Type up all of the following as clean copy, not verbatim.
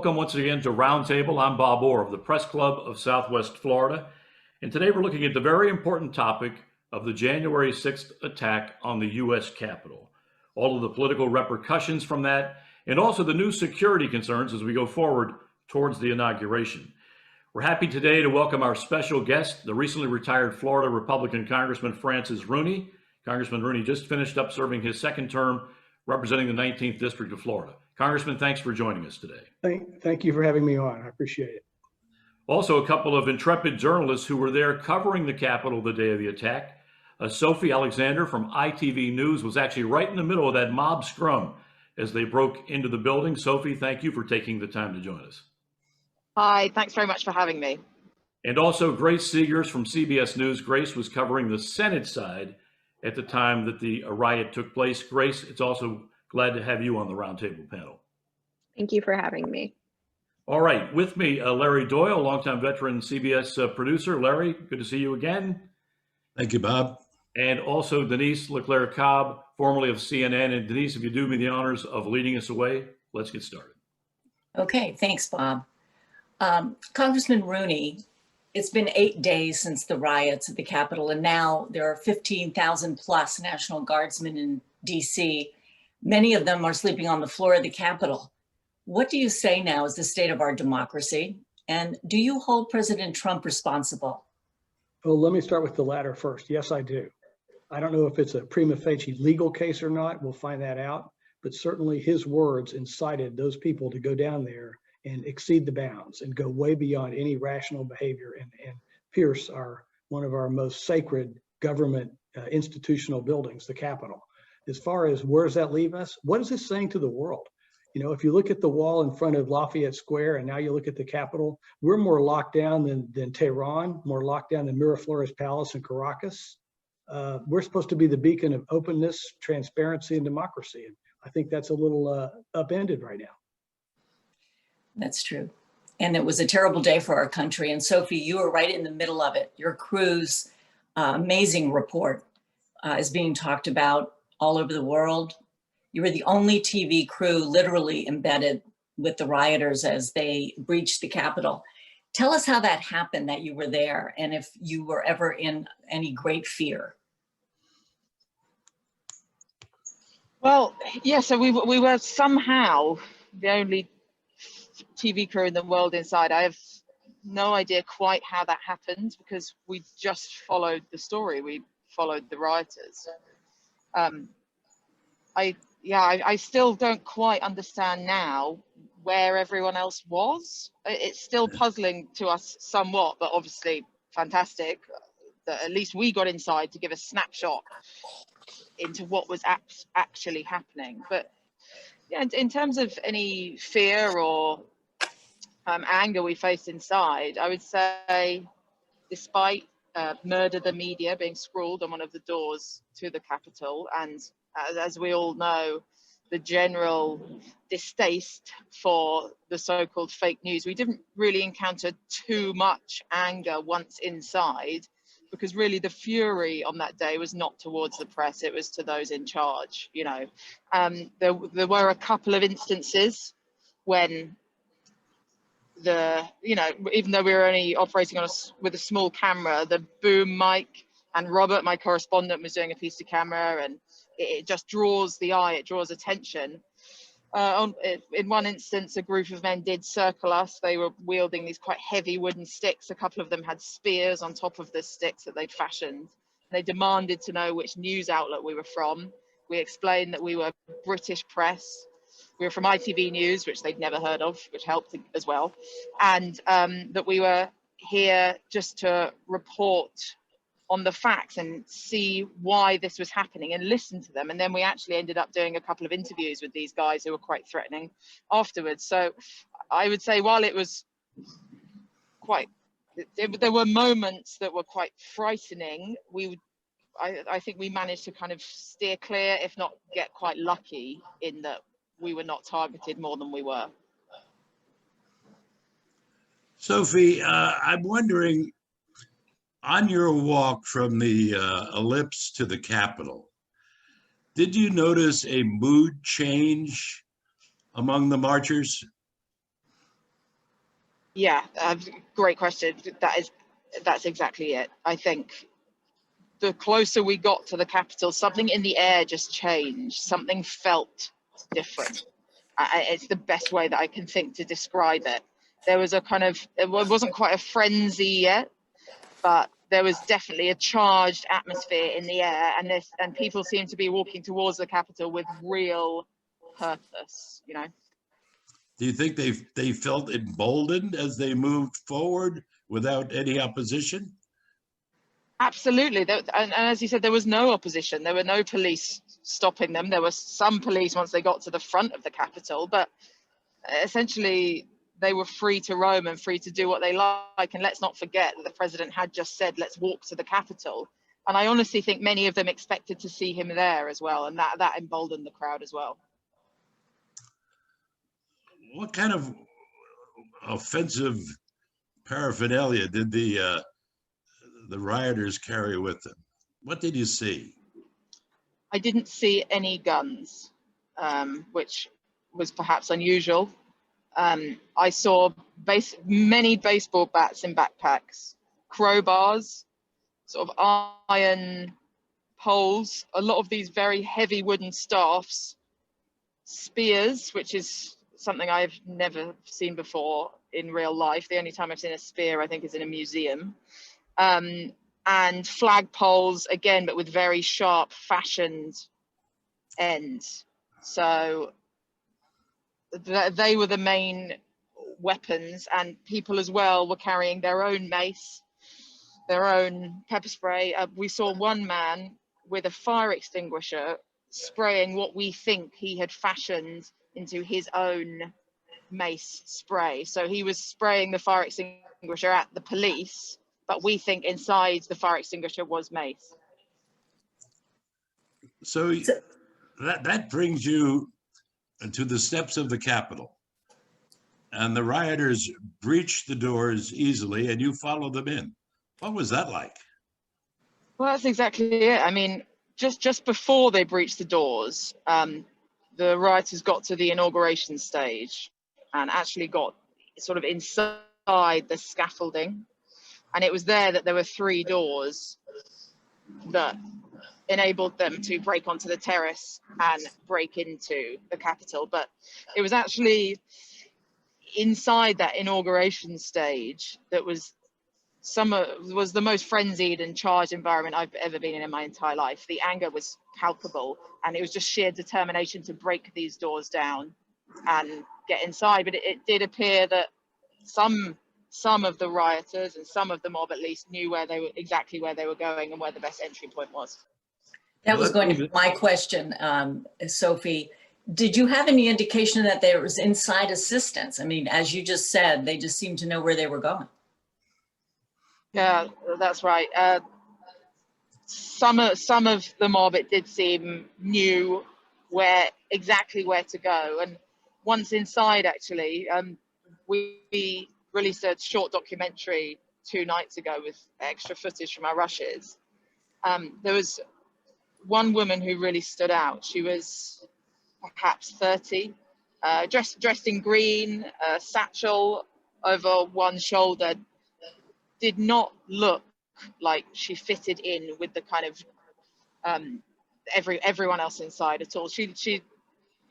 Welcome once again to Roundtable. I'm Bob Orr of the Press Club of Southwest Florida. And today we're looking at the very important topic of the January 6th attack on the U.S. Capitol. All of the political repercussions from that, and also the new security concerns as we go forward towards the inauguration. We're happy today to welcome our special guest, the recently retired Florida Republican Congressman Francis Rooney. Congressman Rooney just finished up serving his second term representing the 19th District of Florida. Congressman, thanks for joining us today. Thank you for having me on. I appreciate it. Also, a couple of intrepid journalists who were there covering the Capitol the day of the attack. Sophie Alexander from ITV News was actually right in the middle of that mob scrum as they broke into the building. Sophie, thank you for taking the time to join us. Hi, thanks very much for having me. And also Grace Segers from CBS News. Grace was covering the Senate side at the time that the riot took place. Grace, it's also glad to have you on the Roundtable panel. Thank you for having me. All right, with me, Larry Doyle, longtime veteran CBS producer. Larry, good to see you again. Thank you, Bob. And also Denise LeClair Cobb, formerly of CNN. And Denise, if you do me the honors of leading us away, let's get started. Okay, thanks, Bob. Congressman Rooney, it's been 8 days since the riots at the Capitol, and now there are 15,000 plus National Guardsmen in DC. Many of them are sleeping on the floor of the Capitol. What do you say now is the state of our democracy? And do you hold President Trump responsible? Well, let me start with the latter first. Yes, I do. I don't know if it's a prima facie legal case or not. We'll find that out. But certainly his words incited those people to go down there and exceed the bounds and go way beyond any rational behavior and pierce one of our most sacred government institutional buildings, the Capitol. As far as where does that leave us? What is this saying to the world? You know, if you look at the wall in front of Lafayette Square and now you look at the Capitol, we're more locked down than Tehran, more locked down than Miraflores Palace in Caracas. We're supposed to be the beacon of openness, transparency, and democracy. And I think that's a little upended right now. That's true. And it was a terrible day for our country. And Sophie, you were right in the middle of it. Your crew's amazing report is being talked about all over the world. You were the only TV crew literally embedded with the rioters as they breached the Capitol. Tell us how that happened, that you were there, and if you were ever in any great fear. Well, yeah, so we were somehow the only TV crew in the world inside. I have no idea quite how that happened because we just followed the story. We followed the rioters. I still don't quite understand now where everyone else was. It's still puzzling to us somewhat, but obviously fantastic that at least we got inside to give a snapshot into what was actually happening. But yeah, in terms of any fear or anger we faced inside, I would say despite murder the media being scrawled on one of the doors to the Capitol, and as we all know, the general distaste for the so-called fake news, we didn't really encounter too much anger once inside, because really the fury on that day was not towards the press, it was to those in charge. You know, there were a couple of instances when even though we were only operating with a small camera, the boom mic, and Robert, my correspondent, was doing a piece to camera, and it just draws the eye, it draws attention. In one instance, a group of men did circle us. They were wielding these quite heavy wooden sticks. A couple of them had spears on top of the sticks that they'd fashioned. They demanded to know which news outlet we were from. We explained that we were British press. We were from ITV News, which they'd never heard of, which helped as well. And that we were here just to report on the facts and see why this was happening and listen to them. And then we actually ended up doing a couple of interviews with these guys who were quite threatening afterwards. So I would say while it was there were moments that were quite frightening, I think we managed to kind of steer clear, if not get quite lucky in that we were not targeted more than we were. Sophie, I'm wondering, on your walk from the ellipse to the Capitol, did you notice a mood change among the marchers? Yeah, great question. That's exactly it. I think the closer we got to the Capitol, something in the air just changed. Something felt different. It's the best way that I can think to describe it. There was a kind of, it wasn't quite a frenzy yet, but there was definitely a charged atmosphere in the air, and people seemed to be walking towards the Capitol with real purpose, you know. Do you think they felt emboldened as they moved forward without any opposition? Absolutely. And as you said, there was no opposition. There were no police stopping them. There were some police once they got to the front of the Capitol, but essentially they were free to roam and free to do what they like. And let's not forget that the president had just said, let's walk to the Capitol. And I honestly think many of them expected to see him there as well. And that emboldened the crowd as well. What kind of offensive paraphernalia did the rioters carry with them? What did you see? I didn't see any guns, which was perhaps unusual. I saw many baseball bats in backpacks, crowbars, sort of iron poles, a lot of these very heavy wooden staffs, spears, which is something I've never seen before in real life. The only time I've seen a spear, I think, is in a museum. And flagpoles, again, but with very sharp fashioned ends. So they were the main weapons, and people as well were carrying their own mace, their own pepper spray. We saw one man with a fire extinguisher spraying what we think he had fashioned into his own mace spray. So he was spraying the fire extinguisher at the police, but we think inside the fire extinguisher was mace. So that brings you to the steps of the Capitol. And the rioters breached the doors easily, and you followed them in. What was that like? Well, that's exactly it. I mean, just before they breached the doors, the rioters got to the inauguration stage and actually got sort of inside the scaffolding. And it was there that there were 3 doors that enabled them to break onto the terrace and break into the Capitol. But it was actually inside that inauguration stage that was the most frenzied and charged environment I've ever been in my entire life. The anger was palpable, and it was just sheer determination to break these doors down and get inside. But it did appear that some of the rioters and some of the mob at least knew exactly where they were going and where the best entry point was. That was going to be my question, Sophie. Did you have any indication that there was inside assistance? I mean, as you just said, they just seemed to know where they were going. Yeah, that's right. Some of the mob, it did seem, knew exactly where to go. And once inside, actually, we released a short documentary 2 nights ago with extra footage from our rushes. There was one woman who really stood out. She was perhaps 30, dressed in green, satchel over one shoulder. Did not look like she fitted in with the kind of everyone else inside at all.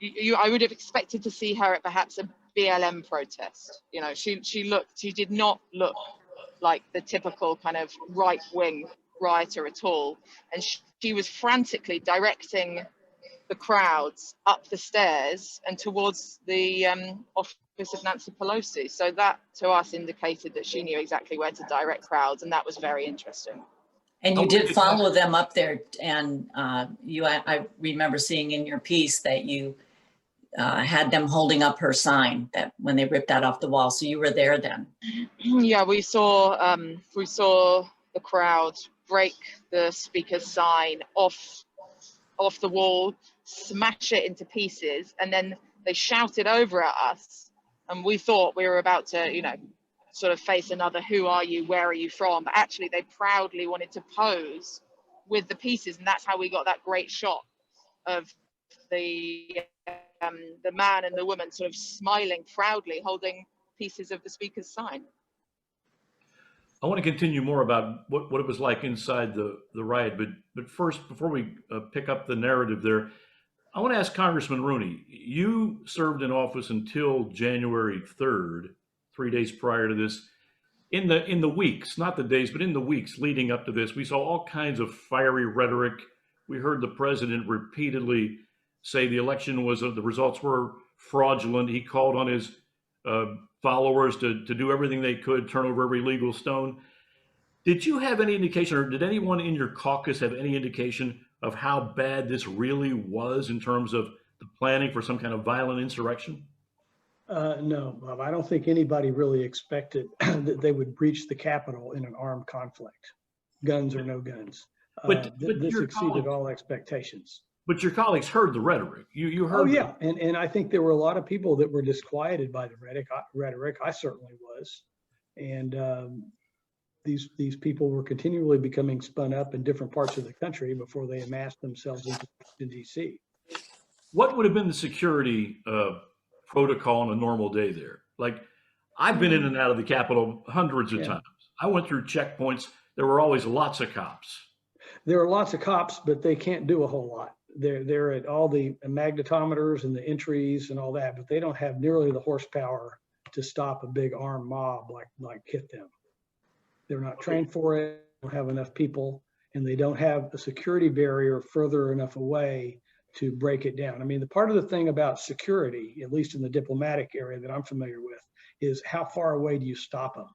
I would have expected to see her at perhaps a BLM protest. You know, she did not look like the typical kind of right-wing rioter at all. And she was frantically directing the crowds up the stairs and towards the office of Nancy Pelosi. So that to us indicated that she knew exactly where to direct crowds, and that was very interesting. And you did follow them up there, and I remember seeing in your piece that you had them holding up her sign that when they ripped that off the wall. So you were there then. Yeah, we saw the crowd break the speaker's sign off the wall, smash it into pieces, and then they shouted over at us, and we thought we were about to, you know, sort of face another "who are you, where are you from?" But actually they proudly wanted to pose with the pieces, and that's how we got that great shot of the man and the woman sort of smiling proudly, holding pieces of the speaker's sign. I want to continue more about what it was like inside the riot, but first, before we pick up the narrative there, I want to ask Congressman Rooney. You served in office until January 3rd, 3 days prior to this. In the weeks, not the days, but in the weeks leading up to this, we saw all kinds of fiery rhetoric. We heard the president repeatedly say the election was the results were fraudulent. He called on his followers to do everything they could, turn over every legal stone. Did you have any indication, or did anyone in your caucus have any indication of how bad this really was in terms of the planning for some kind of violent insurrection? No, Bob, I don't think anybody really expected that they would breach the Capitol in an armed conflict, guns or no guns. But This your exceeded colleagues, all expectations. but your colleagues heard the rhetoric. You heard. Oh, yeah. And I think there were a lot of people that were disquieted by the rhetoric. I certainly was. And these people were continually becoming spun up in different parts of the country before they amassed themselves in DC. What would have been the security protocol on a normal day there? Like, I've been in and out of the Capitol hundreds of Yeah. times. I went through checkpoints. There were always lots of cops. There are lots of cops, but they can't do a whole lot. They're at all the magnetometers and the entries and all that, but they don't have nearly the horsepower to stop a big armed mob like hit them. They're not trained for it, don't have enough people, and they don't have a security barrier further enough away to break it down. I mean, the part of the thing about security, at least in the diplomatic area that I'm familiar with, is how far away do you stop them?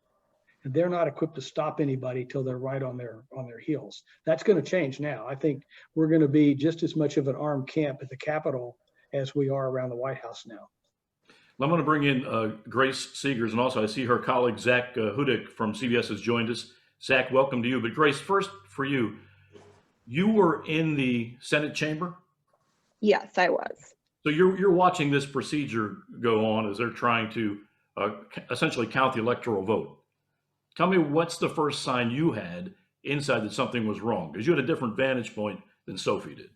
And they're not equipped to stop anybody till they're right on their heels. That's going to change now. I think we're going to be just as much of an armed camp at the Capitol as we are around the White House now. I'm going to bring in Grace Segers, and also I see her colleague Zak Hudak from CBS has joined us. Zak, welcome to you. But Grace, first for you, you were in the Senate chamber? Yes, I was. So you're watching this procedure go on as they're trying to essentially count the electoral vote. Tell me, what's the first sign you had inside that something was wrong? Because you had a different vantage point than Sophie did.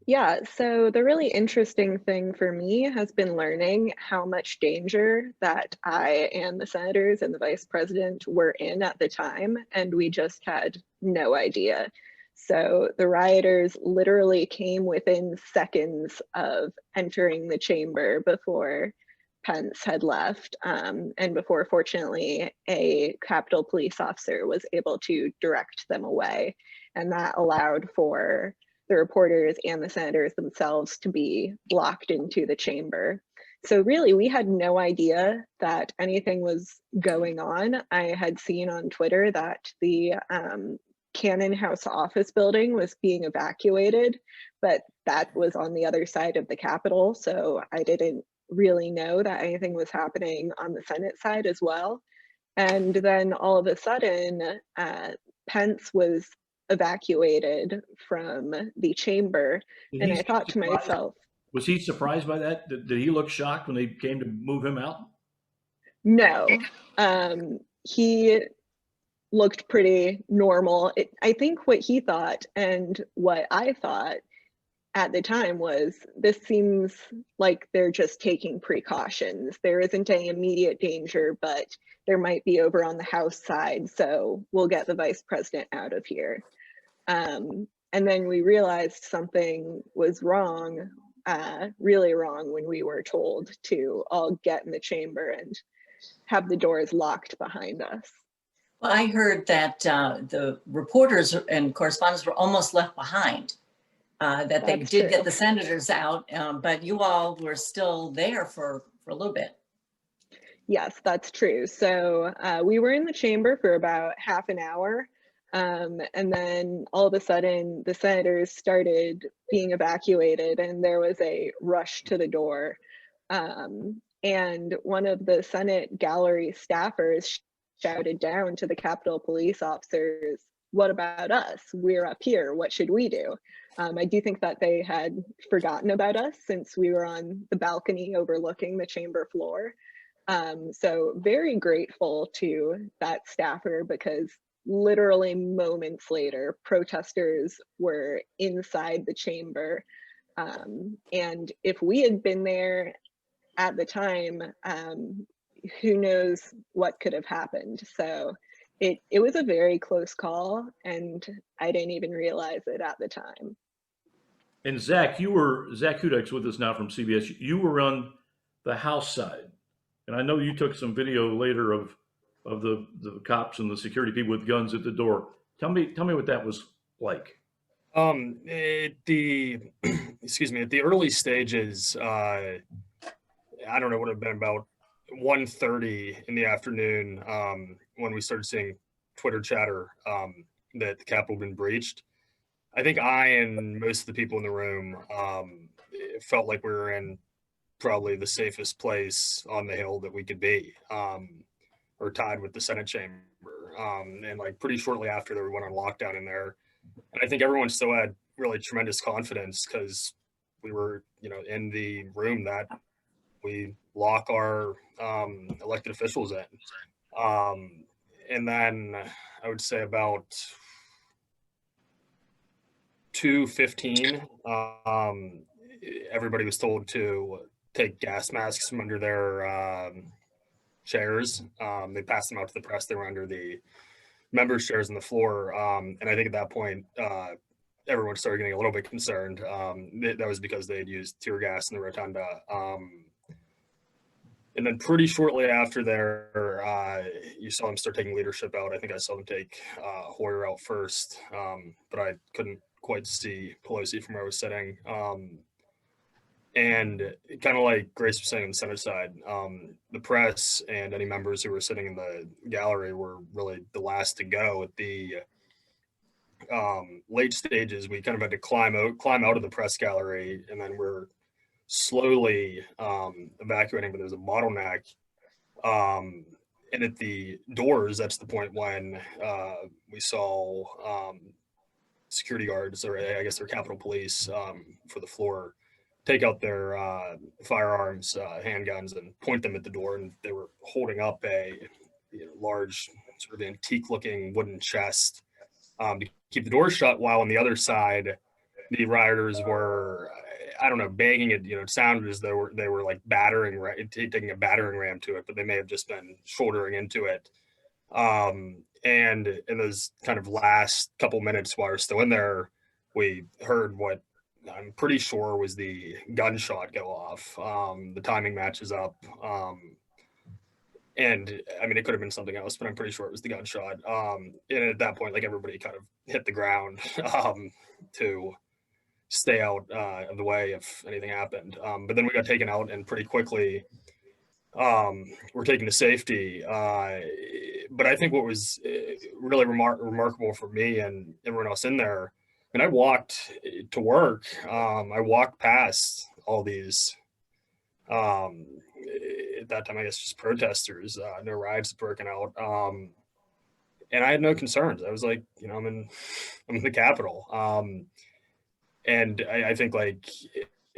Yeah, so the really interesting thing for me has been learning how much danger that I and the senators and the vice president were in at the time, and we just had no idea. So the rioters literally came within seconds of entering the chamber before Pence had left, and before, fortunately, a Capitol police officer was able to direct them away. And that allowed for the reporters and the senators themselves to be blocked into the chamber. So really, we had no idea that anything was going on. I had seen on Twitter that the Cannon House office building was being evacuated, but that was on the other side of the Capitol. So I didn't really know that anything was happening on the Senate side as well. And then all of a sudden, Pence was evacuated from the chamber. And I thought to myself, was he surprised by that? Did he look shocked when they came to move him out? no, he looked pretty normal. I think what he thought and what I thought at the time was, this seems like they're just taking precautions. There isn't any immediate danger, but there might be over on the House side, so we'll get the vice president out of here. And then we realized something was wrong, really wrong, when we were told to all get in the chamber and have the doors locked behind us. Well, I heard that the reporters and correspondents were almost left behind, that they That's did true. get the senators out, but you all were still there for a little bit. Yes, that's true. So we were in the chamber for about half an hour. And then all of a sudden, the senators started being evacuated and there was a rush to the door. And one of the Senate gallery staffers shouted down to the Capitol police officers, "What about us? We're up here. What should we do?" I do think that they had forgotten about us since we were on the balcony overlooking the chamber floor. So very grateful to that staffer, because literally moments later, protesters were inside the chamber. And if we had been there at the time, who knows what could have happened. So it was a very close call, and I didn't even realize it at the time. And Zak Hudak's with us now from CBS. You were on the House side, and I know you took some video later of the cops and the security people with guns at the door. Tell me what that was like. At the excuse me, at the early stages, I don't know, would have been about 1:30 in the afternoon, when we started seeing Twitter chatter, that the Capitol had been breached. I think I and most of the people in the room, felt like we were in probably the safest place on the Hill that we could be, or tied with the Senate chamber. And like pretty shortly after that, we went on lockdown in there. And I think everyone still had really tremendous confidence because we were, in the room that we lock our elected officials in. And then I would say about 2:15, everybody was told to take gas masks from under their chairs. They passed them out to the press. They were under the members' chairs on the floor. And I think at that point, everyone started getting a little bit concerned. That was because they had used tear gas in the rotunda. And then pretty shortly after there, you saw them start taking leadership out. I think I saw them take Hoyer out first, but I couldn't quite see Pelosi from where I was sitting. And kind of like Grace was saying on the Senate side, the press and any members who were sitting in the gallery were really the last to go. At the late stages, we kind of had to climb out of the press gallery, and then we're slowly evacuating, but there's a bottleneck. And at the doors, that's the point when we saw security guards, or I guess they're Capitol Police, for the floor, take out their firearms, handguns, and point them at the door. And they were holding up a large, sort of antique-looking wooden chest to keep the door shut, while on the other side, the rioters were, I don't know, banging it. It sounded as though they were like taking a battering ram to it, but they may have just been shouldering into it. And in those kind of last couple minutes while we're still in there, we heard what I'm pretty sure was the gunshot go off. The timing matches up. And I mean, it could have been something else, but I'm pretty sure it was the gunshot. And at that point, like, everybody kind of hit the ground to stay out of the way if anything happened. But then we got taken out, and pretty quickly we're taken to safety. But I think what was really remarkable for me and everyone else in there, and I walked to work, I walked past all these, at that time, I guess, just protesters, no riots breaking out. And I had no concerns. I was like, I'm in the Capitol. And I think, like,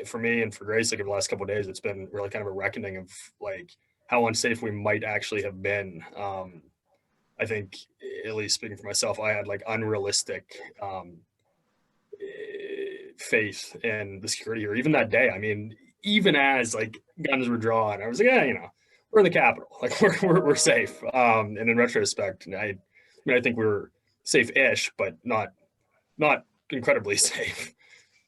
for me and for Grace, like, over the last couple of days, it's been really kind of a reckoning of like how unsafe we might actually have been. I think, at least speaking for myself, I had like unrealistic faith in the security here. Even that day, I mean, even as like guns were drawn, I was like, yeah, we're in the Capitol, like we're safe. And in retrospect, I think we were safe-ish, but not incredibly safe.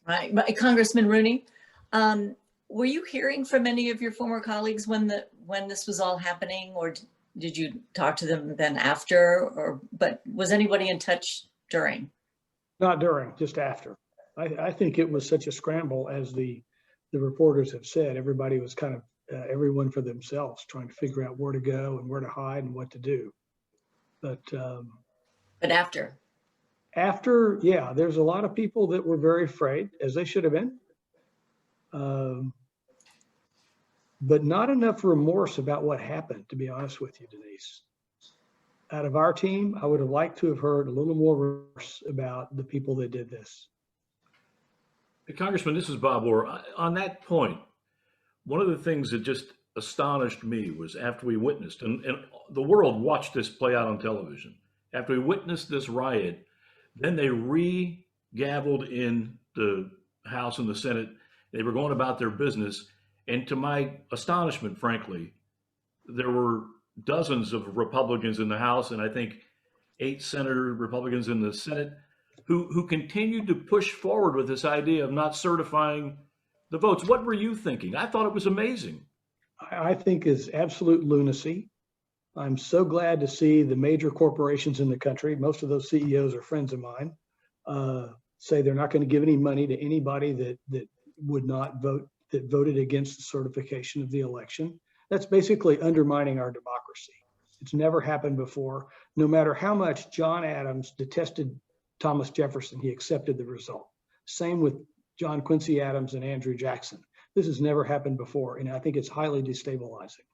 Right. But Congressman Rooney, were you hearing from any of your former colleagues when this was all happening, or did you talk to them then after, but was anybody in touch during? Not during, just after. I think it was such a scramble, as the reporters have said. Everybody was kind of everyone for themselves, trying to figure out where to go and where to hide and what to do. But after, yeah, there's a lot of people that were very afraid, as they should have been. But not enough remorse about what happened, to be honest with you, Denise. Out of our team, I would have liked to have heard a little more remorse about the people that did this. Hey, Congressman, this is Bob Orr. On that point, one of the things that just astonished me was after we witnessed, and the world watched this play out on television, after we witnessed this riot, then they re-gavelled in the House and the Senate. They were going about their business. And to my astonishment, frankly, there were dozens of Republicans in the House, and I think 8 Senator Republicans in the Senate who continued to push forward with this idea of not certifying the votes. What were you thinking? I thought it was amazing. I think is absolute lunacy. I'm so glad to see the major corporations in the country, most of those CEOs are friends of mine, say they're not going to give any money to anybody that would not vote, that voted against the certification of the election. That's basically undermining our democracy. It's never happened before. No matter how much John Adams detested Thomas Jefferson, he accepted the result. Same with John Quincy Adams and Andrew Jackson. This has never happened before, and I think it's highly destabilizing.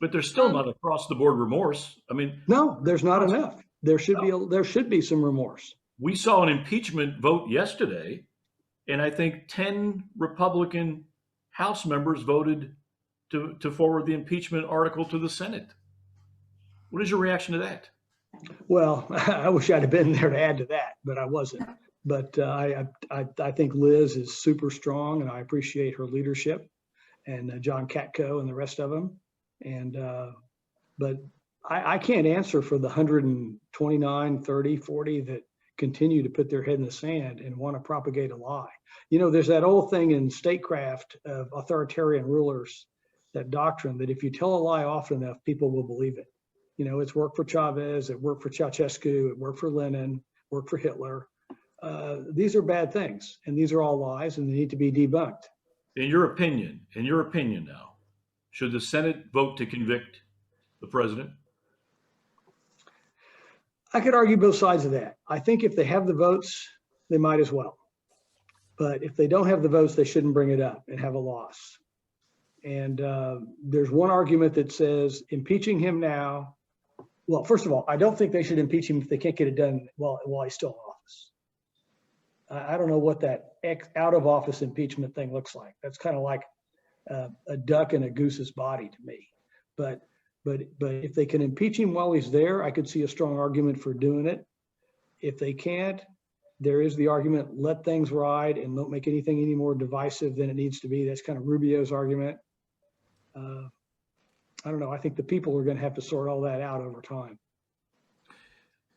But there's still not across the board remorse. I mean, no, there's not enough. There should be some remorse. We saw an impeachment vote yesterday, and I think 10 Republican House members voted to forward the impeachment article to the Senate. What is your reaction to that? Well, I wish I'd have been there to add to that, but I wasn't. But I think Liz is super strong, and I appreciate her leadership, and John Katko and the rest of them. And but I can't answer for the 129, 30, 40 that continue to put their head in the sand and want to propagate a lie. You know, there's that old thing in statecraft of authoritarian rulers, that doctrine that if you tell a lie often enough, people will believe it. You know, it's worked for Chavez, it worked for Ceausescu, it worked for Lenin, worked for Hitler. These are bad things, and these are all lies, and they need to be debunked. In your opinion now, should the Senate vote to convict the president? I could argue both sides of that. I think if they have the votes, they might as well. But if they don't have the votes, they shouldn't bring it up and have a loss. And there's one argument that says impeaching him now. Well, first of all, I don't think they should impeach him if they can't get it done while he's still in office. I don't know what that out of office impeachment thing looks like. That's kind of like a duck in a goose's body to me. But if they can impeach him while he's there, I could see a strong argument for doing it. If they can't, there is the argument, let things ride and don't make anything any more divisive than it needs to be. That's kind of Rubio's argument. I don't know. I think the people are going to have to sort all that out over time.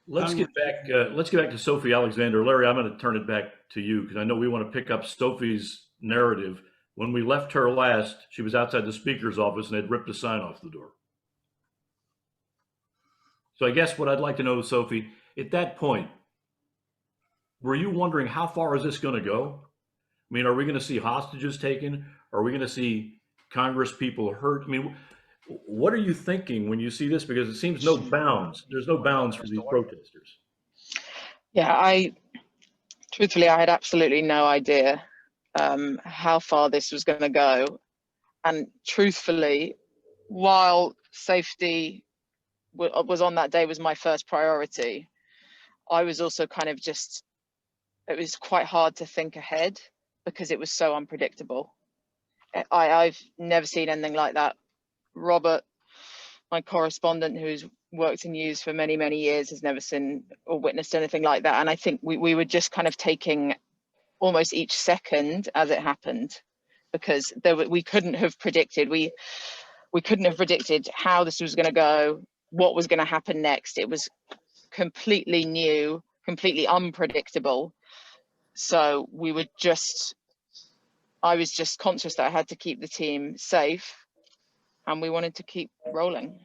Let's get back to Sophie Alexander. Larry, I'm going to turn it back to you because I know we want to pick up Sophie's narrative. When we left her last, she was outside the speaker's office and had ripped a sign off the door. So I guess what I'd like to know, Sophie, at that point, were you wondering how far is this going to go? I mean, are we going to see hostages taken? Are we going to see Congress people hurt? I mean, what are you thinking when you see this? Because it seems no bounds. There's no bounds for these protesters. Yeah, truthfully, I had absolutely no idea how far this was going to go. And truthfully, while safety was on that day was my first priority, I was also kind of just, it was quite hard to think ahead because it was so unpredictable. I've never seen anything like that. Robert, my correspondent who's worked in news for many, many years, has never seen or witnessed anything like that. And I think we were just kind of taking almost each second as it happened, because we couldn't have predicted. We couldn't have predicted how this was going to go, what was going to happen next. It was completely new, completely unpredictable. So I was just conscious that I had to keep the team safe, and we wanted to keep rolling.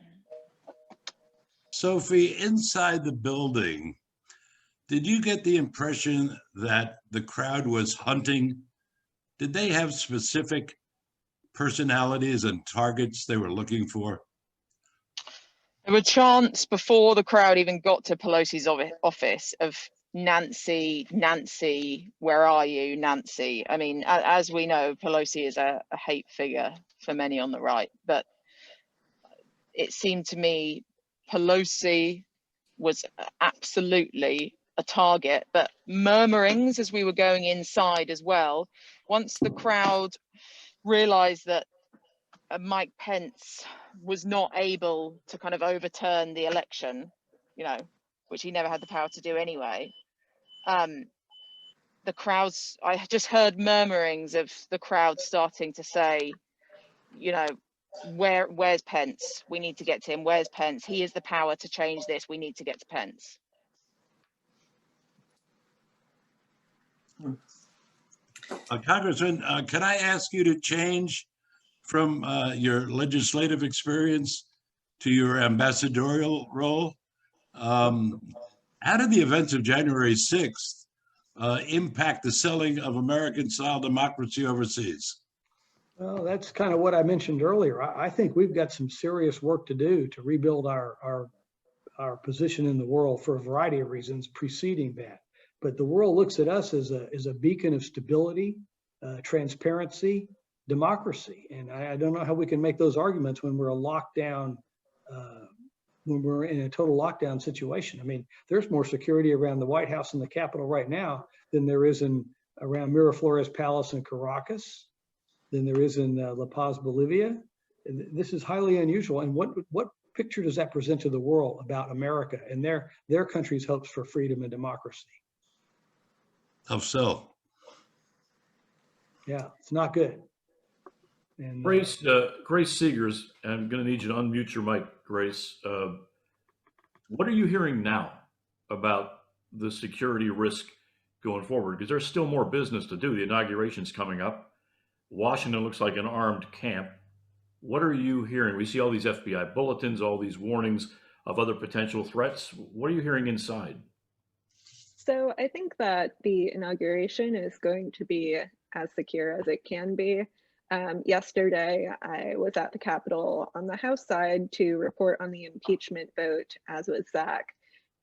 Sophie, inside the building, did you get the impression that the crowd was hunting? Did they have specific personalities and targets they were looking for? There were chants before the crowd even got to Pelosi's office of Nancy, Nancy, where are you, Nancy? I mean, as we know, Pelosi is a hate figure for many on the right, but it seemed to me Pelosi was absolutely a target, but murmurings as we were going inside as well. Once the crowd realized that Mike Pence was not able to kind of overturn the election, you know, which he never had the power to do anyway, the crowds, I just heard murmurings of the crowd starting to say, you know, where's Pence? We need to get to him. Where's Pence? He has the power to change this. We need to get to Pence. Congressman, can I ask you to change from your legislative experience to your ambassadorial role? How did the events of January 6th impact the selling of American-style democracy overseas? Well, that's kind of what I mentioned earlier. I think we've got some serious work to do to rebuild our position in the world for a variety of reasons preceding that. But the world looks at us as a beacon of stability, transparency, democracy. And I don't know how we can make those arguments when we're a lockdown, when we're in a total lockdown situation. I mean, there's more security around the White House and the Capitol right now than there is around Miraflores Palace in Caracas, than there is in La Paz, Bolivia. This is highly unusual. And what picture does that present to the world about America and their country's hopes for freedom and democracy? How so? Yeah, it's not good. And Grace Segers, I'm going to need you to unmute your mic, Grace. What are you hearing now about the security risk going forward? Because there's still more business to do. The inauguration's coming up. Washington looks like an armed camp. What are you hearing? We see all these FBI bulletins, all these warnings of other potential threats. What are you hearing inside? So I think that the inauguration is going to be as secure as it can be. Yesterday, I was at the Capitol on the House side to report on the impeachment vote, as was Zak.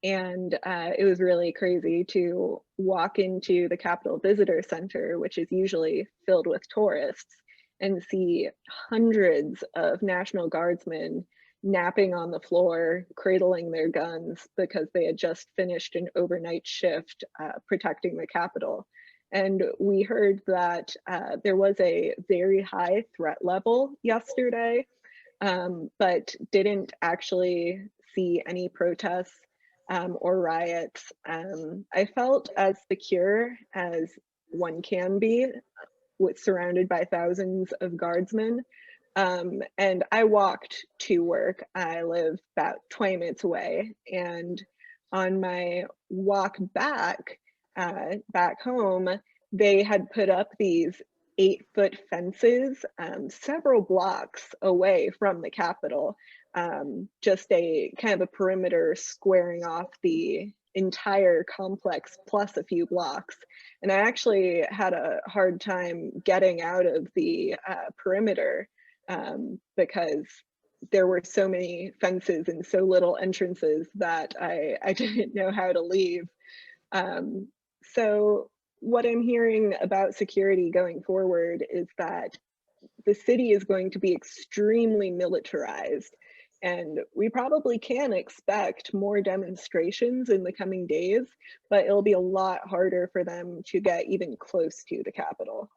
And it was really crazy to walk into the Capitol Visitor Center, which is usually filled with tourists, and see hundreds of National Guardsmen napping on the floor, cradling their guns because they had just finished an overnight shift protecting the Capitol. And we heard that there was a very high threat level yesterday, but didn't actually see any protests or riots. I felt as secure as one can be, surrounded by thousands of guardsmen. And I walked to work. I live about 20 minutes away. And on my walk back home, they had put up these 8-foot fences several blocks away from the Capitol, just a kind of a perimeter squaring off the entire complex plus a few blocks. And I actually had a hard time getting out of the perimeter because there were so many fences and so little entrances that I didn't know how to leave. So what I'm hearing about security going forward is that the city is going to be extremely militarized, and we probably can expect more demonstrations in the coming days, but it'll be a lot harder for them to get even close to the Capitol.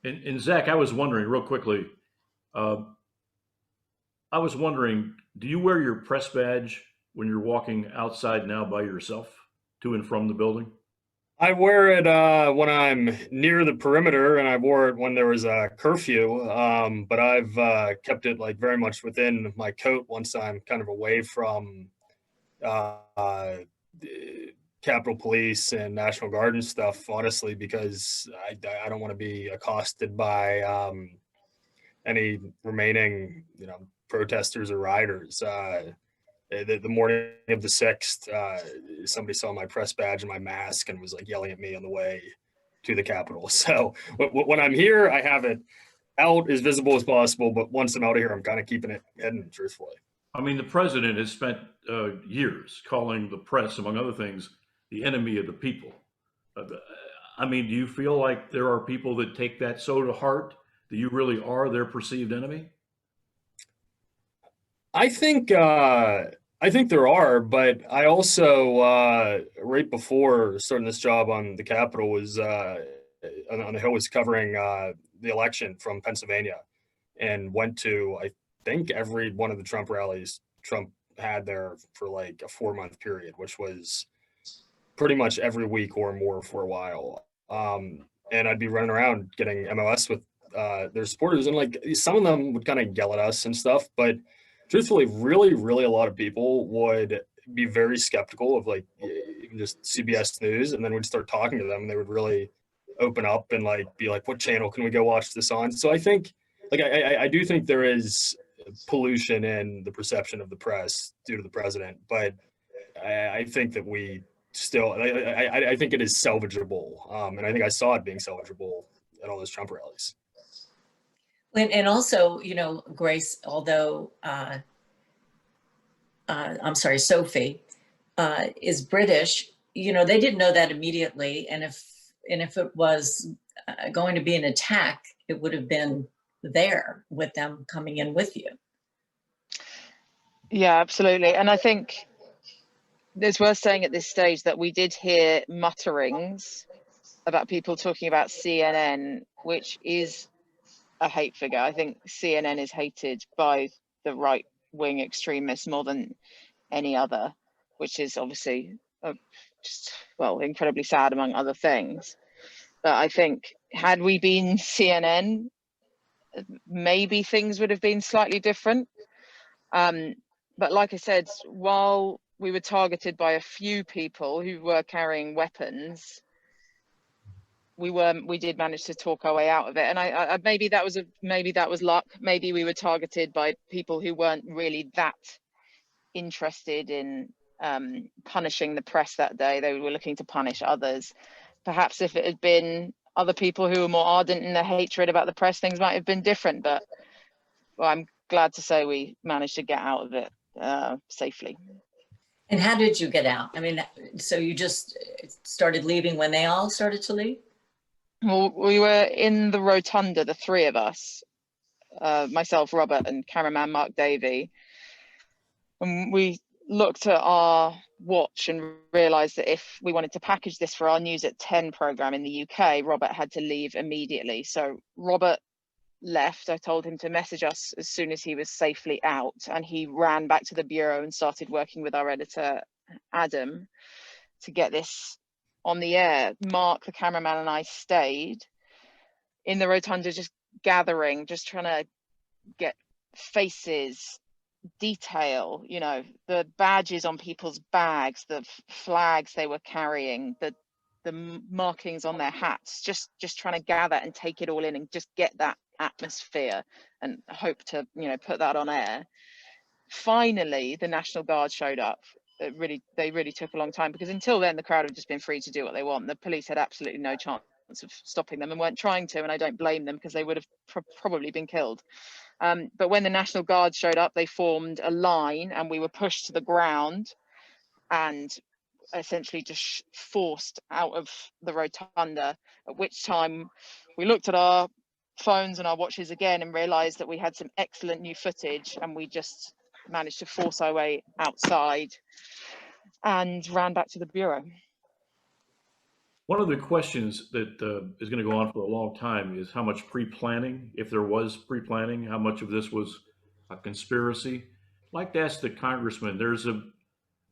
And Zak, I was wondering real quickly, do you wear your press badge when you're walking outside now by yourself to and from the building? I wear it when I'm near the perimeter, and I wore it when there was a curfew. But I've kept it like very much within my coat once I'm kind of away from Capitol Police and National Guard and stuff, honestly, because I don't want to be accosted by any remaining, protesters or rioters. The morning of the 6th, somebody saw my press badge and my mask and was like yelling at me on the way to the Capitol. So when I'm here, I have it out as visible as possible. But once I'm out of here, I'm kind of keeping it hidden, truthfully. I mean, the president has spent years calling the press, among other things, the enemy of the people. I mean, do you feel like there are people that take that so to heart that you really are their perceived enemy? I think there are, but I also right before starting this job on the Capitol was on the Hill was covering the election from Pennsylvania, and went to I think every one of the Trump rallies Trump had there for like a 4-month period, which was pretty much every week or more for a while. And I'd be running around getting MOS with their supporters, and like some of them would kind of yell at us and stuff, but truthfully, really a lot of people would be very skeptical of like even just CBS News, and then we'd start talking to them, and they would really open up and like be like, "What channel can we go watch this on?" So I think, like, I do think there is pollution in the perception of the press due to the president, but I think that we still, I think it is salvageable, and I think I saw it being salvageable at all those Trump rallies. And also, you know, Grace, although I'm sorry, Sophie is British, you know, they didn't know that immediately. And if it was going to be an attack, it would have been there with them coming in with you. Yeah, absolutely. And I think it's worth saying at this stage that we did hear mutterings about people talking about CNN, which is a hate figure. I think CNN is hated by the right wing extremists more than any other, which is obviously just, well, incredibly sad among other things. But I think had we been CNN, maybe things would have been slightly different. But like I said, while we were targeted by a few people who were carrying weapons, we did manage to talk our way out of it. And I maybe that was luck. Maybe we were targeted by people who weren't really that interested in punishing the press that day. They were looking to punish others. Perhaps if it had been other people who were more ardent in their hatred about the press, things might have been different. But well, I'm glad to say we managed to get out of it safely. And how did you get out? I mean, so you just started leaving when they all started to leave? Well, we were in the rotunda, the three of us, myself, Robert, and cameraman Mark Davey. And we looked at our watch and realized that if we wanted to package this for our News at 10 program in the UK, Robert had to leave immediately. So Robert left. I told him to message us as soon as he was safely out, and he ran back to the bureau and started working with our editor, Adam, to get this on the air. Mark, the cameraman, and I stayed in the rotunda, just gathering, just trying to get faces, detail, you know, the badges on people's bags, the flags they were carrying, the markings on their hats, just trying to gather and take it all in and just get that atmosphere and hope to, you know, put that on air. Finally, the National Guard showed up. They really took a long time, because until then the crowd had just been free to do what they want. The police had absolutely no chance of stopping them and weren't trying to, and I don't blame them, because they would have probably been killed. But when the National Guard showed up, they formed a line and we were pushed to the ground and essentially just forced out of the rotunda, at which time we looked at our phones and our watches again and realized that we had some excellent new footage, and we just managed to force our way outside and ran back to the bureau. One of the questions that is going to go on for a long time is how much pre-planning, if there was pre-planning, how much of this was a conspiracy. I'd like to ask the congressman, there's a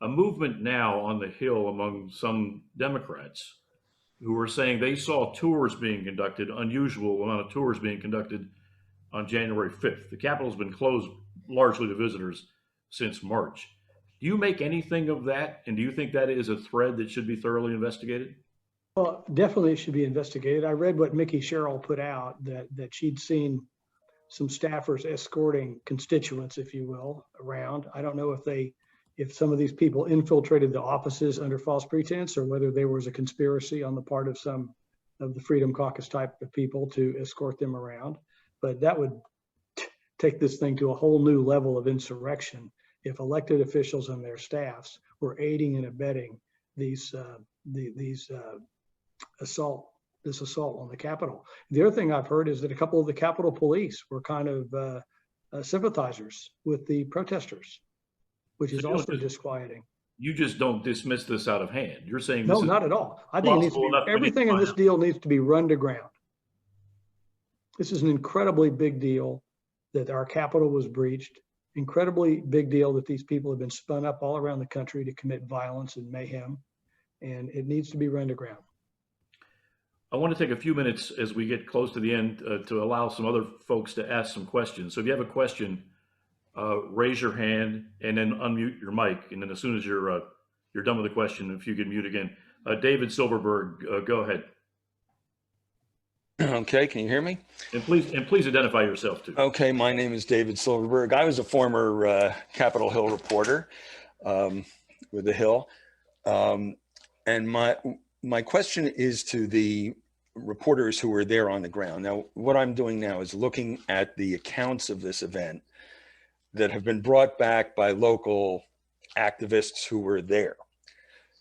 movement now on the Hill among some Democrats who are saying they saw tours being conducted, unusual amount of tours being conducted on January 5th. The Capitol's been closed largely to visitors since March. Do you make anything of that? And do you think that is a thread that should be thoroughly investigated? Well, definitely it should be investigated. I read what Mickey Sherrill put out, that she'd seen some staffers escorting constituents, if you will, around. I don't know if some of these people infiltrated the offices under false pretense, or whether there was a conspiracy on the part of some of the Freedom Caucus type of people to escort them around. But that would take this thing to a whole new level of insurrection if elected officials and their staffs were aiding and abetting this assault on the Capitol. The other thing I've heard is that a couple of the Capitol Police were kind of sympathizers with the protesters, which is also disquieting. You just don't dismiss this out of hand. You're saying no, not at all. I think it needs to be, everything in this deal needs to be run to ground. This is an incredibly big deal that our Capitol was breached. Incredibly big deal that these people have been spun up all around the country to commit violence and mayhem, and it needs to be run to ground. I want to take a few minutes as we get close to the end to allow some other folks to ask some questions. So if you have a question, raise your hand and then unmute your mic. And then as soon as you're done with the question, if you can mute again. David Silverberg, go ahead. Okay, can you hear me? And please identify yourself too. Okay, my name is David Silverberg. I was a former Capitol Hill reporter with the Hill. And my question is to the reporters who were there on the ground. Now, what I'm doing now is looking at the accounts of this event that have been brought back by local activists who were there.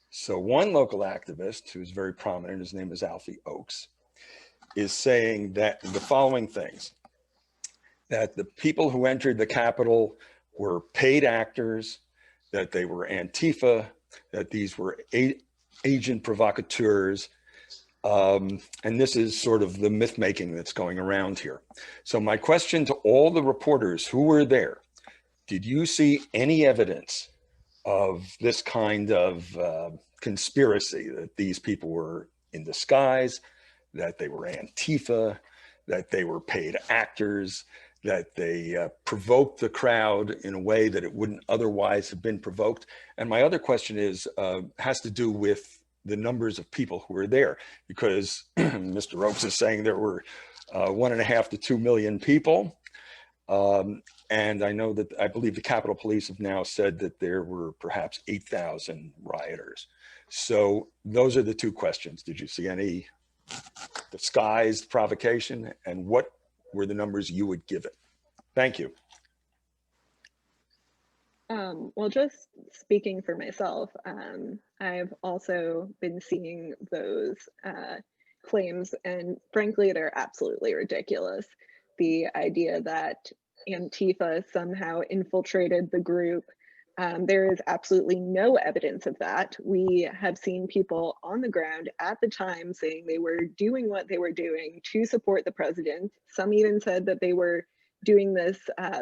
So one local activist who's very prominent, his name is Alfie Oakes, is saying that the following things: that the people who entered the Capitol were paid actors, that they were Antifa, that these were agent provocateurs, and this is sort of the myth making that's going around here. So my question to all the reporters who were there: did you see any evidence of this kind of conspiracy, that these people were in disguise, that they were Antifa, that they were paid actors, that they provoked the crowd in a way that it wouldn't otherwise have been provoked? And my other question is, has to do with the numbers of people who were there, because Mr. Oakes is saying there were 1.5 to 2 million people. And I know that, I believe the Capitol Police have now said that there were perhaps 8,000 rioters. So those are the two questions. Did you see any disguised provocation, and what were the numbers you would give it? Thank you. Well, just speaking for myself, I've also been seeing those claims, and frankly, they're absolutely ridiculous. The idea that Antifa somehow infiltrated the group, there is absolutely no evidence of that. We have seen people on the ground at the time saying they were doing what they were doing to support the president. Some even said that they were doing this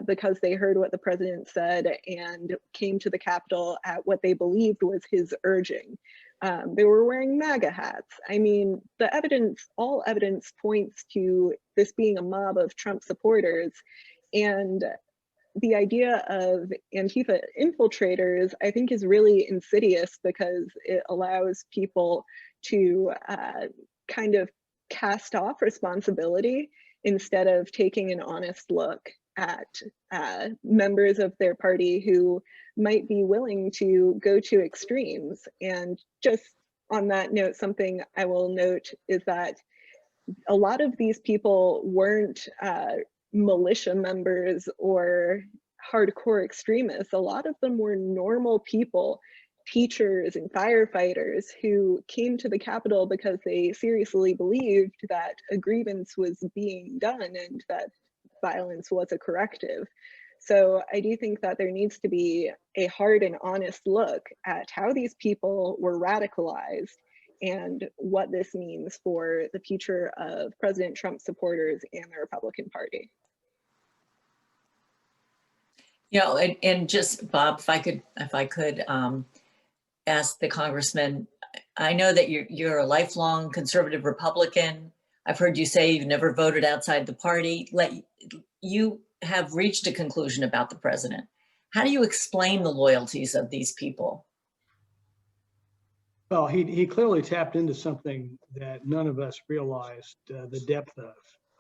because they heard what the president said and came to the Capitol at what they believed was his urging. They were wearing MAGA hats. I mean, the evidence, all evidence points to this being a mob of Trump supporters. And the idea of Antifa infiltrators, I think, is really insidious, because it allows people to kind of cast off responsibility instead of taking an honest look at members of their party who might be willing to go to extremes. And just on that note, something I will note is that a lot of these people weren't militia members or hardcore extremists. A lot of them were normal people, teachers and firefighters, who came to the Capitol because they seriously believed that a grievance was being done and that violence was a corrective. So I do think that there needs to be a hard and honest look at how these people were radicalized and what this means for the future of President Trump supporters and the Republican Party. You know, and just Bob, if I could ask the congressman, I know that you're a lifelong conservative Republican. I've heard you say you've never voted outside the party. You have reached a conclusion about the president. How do you explain the loyalties of these people? Well, he clearly tapped into something that none of us realized, the depth of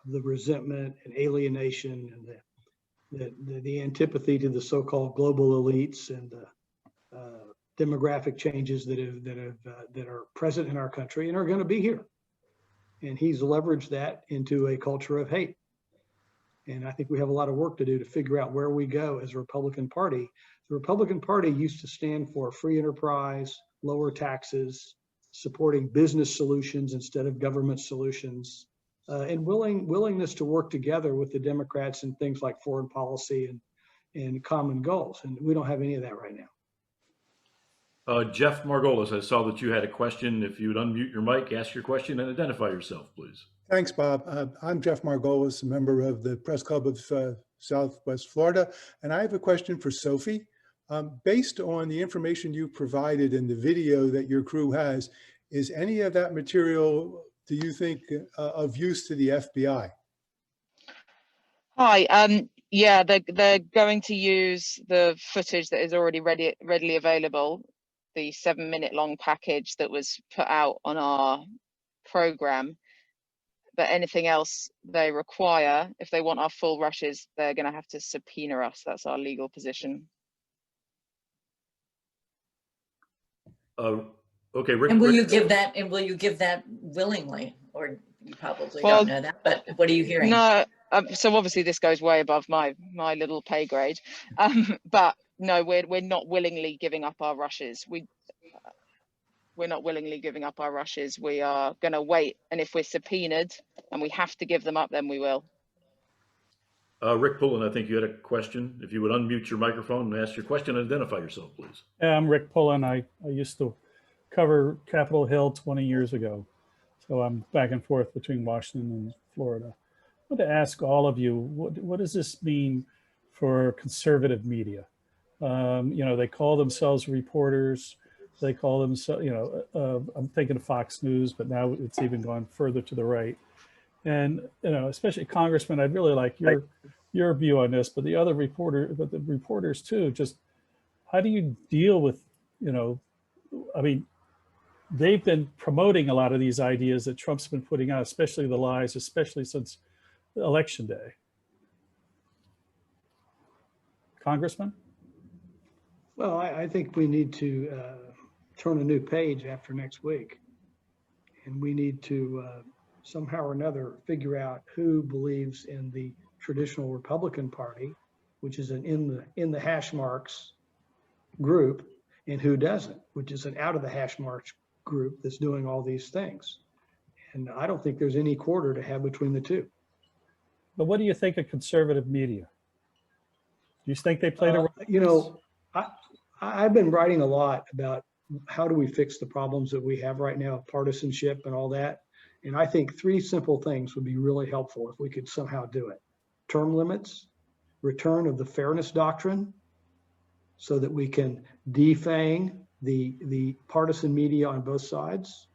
the resentment and alienation and the antipathy to the so-called global elites and the demographic changes that are present in our country and are going to be here. And he's leveraged that into a culture of hate. And I think we have a lot of work to do to figure out where we go as a Republican Party. The Republican Party used to stand for free enterprise, lower taxes, supporting business solutions instead of government solutions, and willingness to work together with the Democrats in things like foreign policy and common goals. And we don't have any of that right now. Jeff Margolis, I saw that you had a question. If you would unmute your mic, ask your question and identify yourself, please. Thanks, Bob. I'm Jeff Margolis, a member of the Press Club of Southwest Florida, and I have a question for Sophie. Based on the information you provided in the video that your crew has, is any of that material do you think of use to the FBI? Hi. Yeah, they're going to use the footage that is already readily available, the 7-minute long package that was put out on our program. But anything else they require, if they want our full rushes, they're going to have to subpoena us. That's our legal position. Okay, Rick. And will Rick, you give that? And will you give that willingly, or you probably Well, don't know that? But what are you hearing? No. So obviously this goes way above my little pay grade. But no, we're not willingly giving up our rushes. We're not willingly giving up our rushes. We are going to wait, and if we're subpoenaed and we have to give them up, then we will. Rick Pullen, I think you had a question. If you would unmute your microphone and ask your question and identify yourself, please. I'm Rick Pullen. I used to cover Capitol Hill 20 years ago. So I'm back and forth between Washington and Florida. I want to ask all of you, what does this mean for conservative media? They call themselves reporters. They call themselves, I'm thinking of Fox News, but now it's even gone further to the right. And, especially Congressman, I'd really like your view on this, but the reporters too, just how do you deal with, they've been promoting a lot of these ideas that Trump's been putting out, especially the lies, especially since Election Day. Congressman? Well, I think we need to turn a new page after next week. And we need to somehow or another figure out who believes in the traditional Republican Party, which is an in the hash marks group, and who doesn't, which is an out of the hash marks group that's doing all these things. And I don't think there's any quarter to have between the two. But what do you think of conservative media? Do you think they played a role? I've been writing a lot about how do we fix the problems that we have right now, partisanship and all that. And I think 3 simple things would be really helpful if we could somehow do it. Term limits, return of the fairness doctrine, so that we can defang the partisan media on both sides,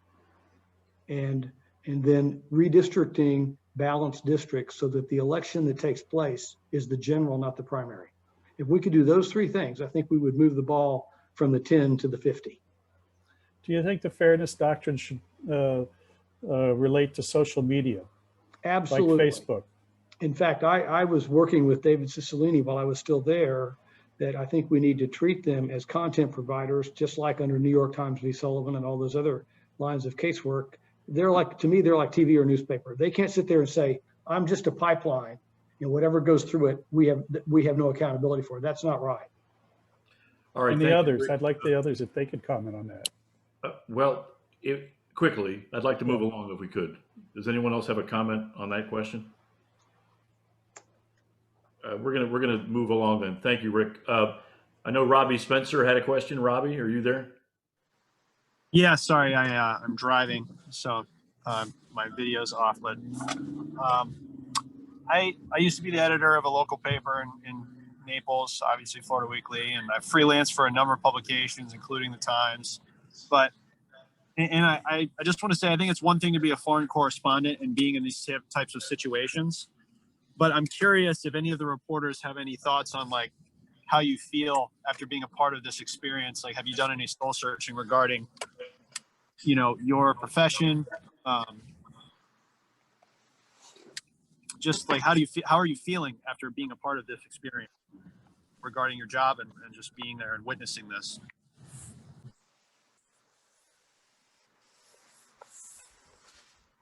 and then redistricting balanced districts so that the election that takes place is the general, not the primary. If we could do those 3 things, I think we would move the ball from the 10 to the 50. Do you think the fairness doctrine should relate to social media? Absolutely. Like Facebook? In fact, I was working with David Cicilline while I was still there, that I think we need to treat them as content providers, just like under New York Times v. Sullivan and all those other lines of casework. They're like, to me, they're like TV or newspaper. They can't sit there and say, I'm just a pipeline, and whatever goes through it, we have no accountability for. That's not right. All right. And the others, I'd like the others if they could comment on that. Quickly, I'd like to move along if we could. Does anyone else have a comment on that question? We're gonna move along then. Thank you, Rick. I know Robbie Spencer had a question. Robbie, are you there? Yeah, sorry, I'm driving, so my video's off. But I used to be the editor of a local paper in Naples, obviously Florida Weekly, and I've freelanced for a number of publications, including the Times. But I just want to say, I think it's one thing to be a foreign correspondent and being in these types of situations. But I'm curious if any of the reporters have any thoughts on like how you feel after being a part of this experience. Like, have you done any soul searching regarding, your profession? Just like, how are you feeling after being a part of this experience regarding your job and just being there and witnessing this?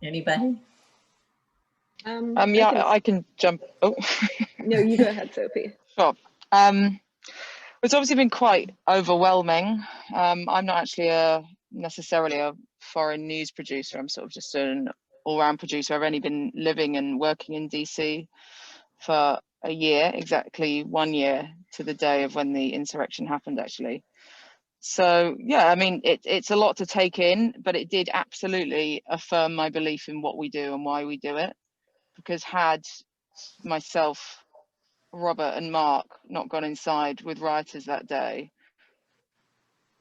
Anybody? Yeah, I can jump. Oh, No, you go ahead, Sophie. sure. It's obviously been quite overwhelming. I'm not actually necessarily a foreign news producer. I'm sort of just an all-round producer. I've only been living and working in DC for a year, exactly 1 year to the day of when the insurrection happened, actually. So yeah, I mean, it's a lot to take in, but it did absolutely affirm my belief in what we do and why we do it. Because had myself, Robert and Mark not gone inside with rioters that day,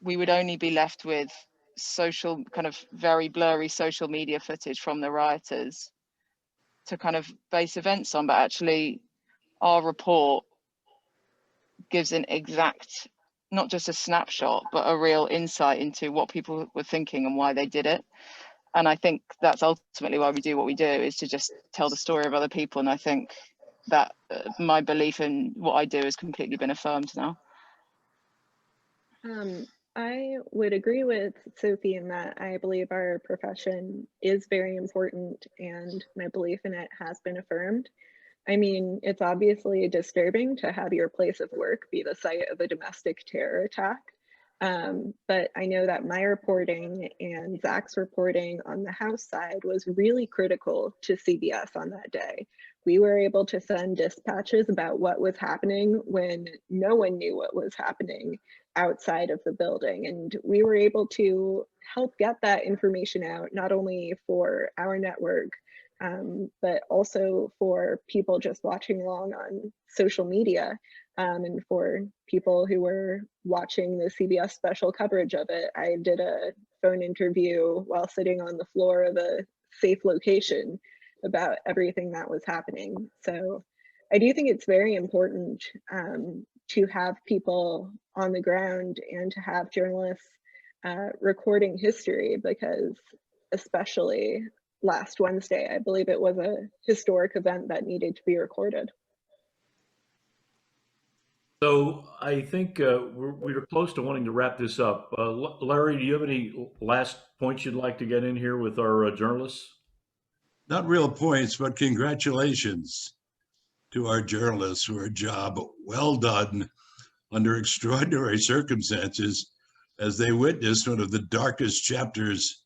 we would only be left with social kind of very blurry social media footage from the rioters to kind of base events on, but actually our report gives an exact, not just a snapshot, but a real insight into what people were thinking and why they did it. And I think that's ultimately why we do what we do, is to just tell the story of other people. And I think that my belief in what I do has completely been affirmed now. I would agree with Sophie in that I believe our profession is very important and my belief in it has been affirmed. I mean, it's obviously disturbing to have your place of work be the site of a domestic terror attack. But I know that my reporting and Zak's reporting on the House side was really critical to CBS on that day. We were able to send dispatches about what was happening when no one knew what was happening outside of the building. And we were able to help get that information out, not only for our network, but also for people just watching along on social media, and for people who were watching the CBS special coverage of it. I did a phone interview while sitting on the floor of a safe location about everything that was happening. So I do think it's very important to have people on the ground and to have journalists recording history, because especially last Wednesday, I believe it was a historic event that needed to be recorded. So I think we're close to wanting to wrap this up. Larry, do you have any last points you'd like to get in here with our journalists? Not real points, but congratulations to our journalists for a job well done under extraordinary circumstances as they witnessed one of the darkest chapters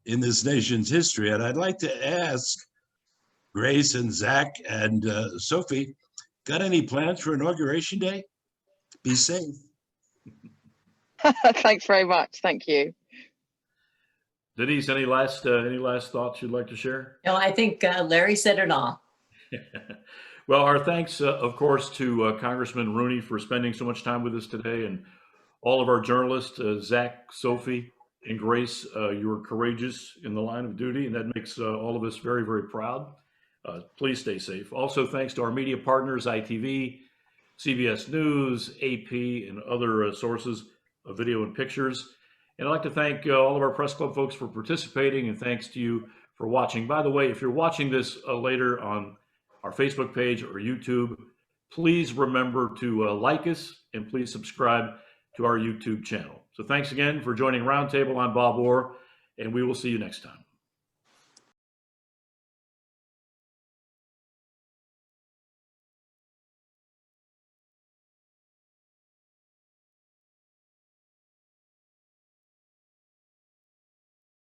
in this nation's history. And I'd like to ask Grace and Zak and Sophie, got any plans for Inauguration Day? Be safe. Thanks very much. Thank you. Denise, any last thoughts you'd like to share? No, I think Larry said it all. Well, our thanks, of course, to Congressman Rooney for spending so much time with us today, and all of our journalists, Zak, Sophie, and Grace. You're courageous in the line of duty, and that makes all of us very, very proud. Please stay safe. Also, thanks to our media partners, ITV, CBS News, AP, and other sources of video and pictures. And I'd like to thank all of our Press Club folks for participating, and thanks to you for watching. By the way, if you're watching this later on our Facebook page or YouTube, please remember to like us and please subscribe to our YouTube channel. So thanks again for joining Roundtable. I'm Bob Orr, and we will see you next time.